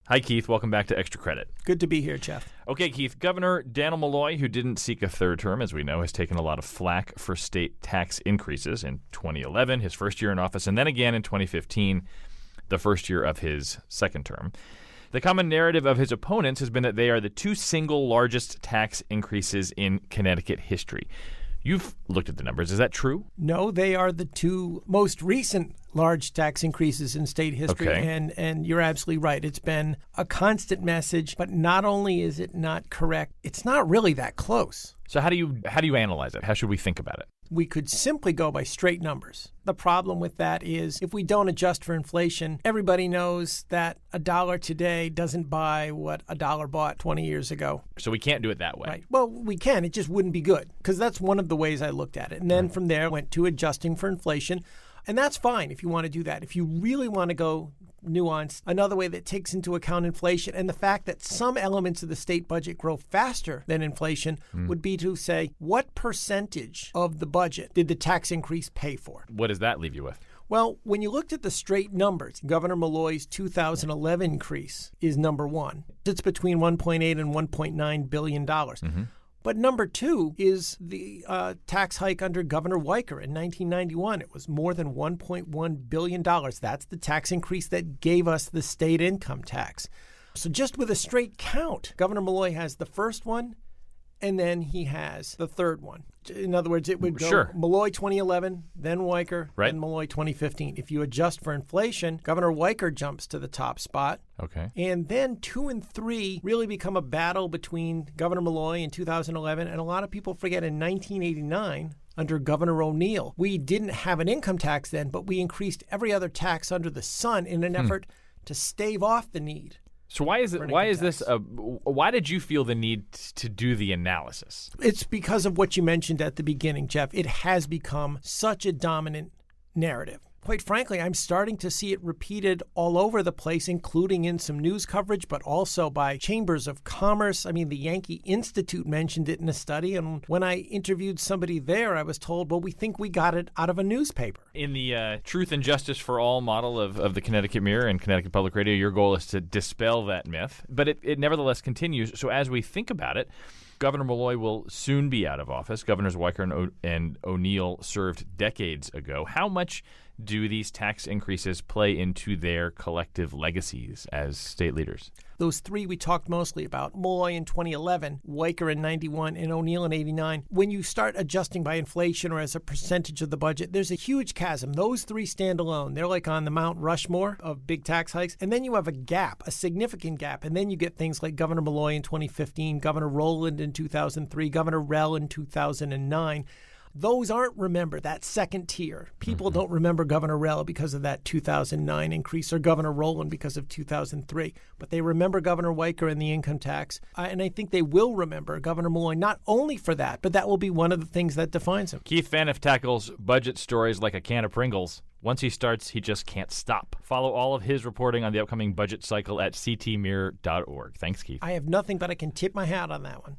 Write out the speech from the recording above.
Hi, Keith. Welcome back to Extra Credit. Good to be here, Jeff. Okay, Keith. Governor Dannel Malloy, who didn't seek a third term, as we know, has taken a lot of flack for state tax increases in 2011, his first year in office, and then again in 2015, the first year of his second term. The common narrative of his opponents has been that they are the two single largest tax increases in Connecticut history. You've looked at the numbers. Is that true? No, they are the two most recent large tax increases in state history. Okay. And you're absolutely right. It's been a constant message, but not only is it not correct, it's not really that close. So how do you analyze it? How should we think about it? We could simply go by straight numbers. The problem with that is if we don't adjust for inflation, everybody knows that a dollar today doesn't buy what a dollar bought 20 years ago. So we can't do it that way. Right. Well, we can. It just wouldn't be good because that's one of the ways I looked at it. And then from there, went to adjusting for inflation. And that's fine if you want to do that. If you really want to go nuanced, another way that takes into account inflation and the fact that some elements of the state budget grow faster than inflation would be to say, what percentage of the budget did the tax increase pay for? What does that leave you with? Well, when you looked at the straight numbers, Governor Malloy's 2011 increase is number one. It's between $1.8 and $1.9 billion. But number two is the tax hike under Governor Weicker in 1991. It was more than $1.1 billion. That's the tax increase that gave us the state income tax. So just with a straight count, Governor Malloy has the first one, and then he has the third one. In other words, it would go Malloy 2011, then Weicker, then Malloy 2015. If you adjust for inflation, Governor Weicker jumps to the top spot. Okay. And then 2 and 3 really become a battle between Governor Malloy in 2011, and a lot of people forget in 1989, under Governor O'Neill, we didn't have an income tax then, but we increased every other tax under the sun in an effort to stave off the need. So why did you feel the need to do the analysis? It's because of what you mentioned at the beginning, Jeff. It has become such a dominant narrative. Quite frankly, I'm starting to see it repeated all over the place, including in some news coverage, but also by chambers of commerce. I mean, the Yankee Institute mentioned it in a study, and when I interviewed somebody there, I was told, well, we think we got it out of a newspaper. In the Truth and Justice for All model of the Connecticut Mirror and Connecticut Public Radio, your goal is to dispel that myth, but it nevertheless continues. So as we think about it, Governor Malloy will soon be out of office. Governors Weicker and O'Neill served decades ago. How much do these tax increases play into their collective legacies as state leaders? Those three we talked mostly about, Malloy in 2011, Weicker in 91, and O'Neill in 89. When you start adjusting by inflation or as a percentage of the budget, there's a huge chasm. Those three stand alone. They're like on the Mount Rushmore of big tax hikes. And then you have a gap, a significant gap. And then you get things like Governor Malloy in 2015, Governor Rowland in 2003, Governor Rell in 2009. Those aren't remembered, that second tier. People don't remember Governor Rell because of that 2009 increase or Governor Rowland because of 2003. But they remember Governor Weicker and the income tax. And I think they will remember Governor Malloy not only for that, but that will be one of the things that defines him. Keith Phaneuf tackles budget stories like a can of Pringles. Once he starts, he just can't stop. Follow all of his reporting on the upcoming budget cycle at ctmirror.org. Thanks, Keith. I have nothing but I can tip my hat on that one.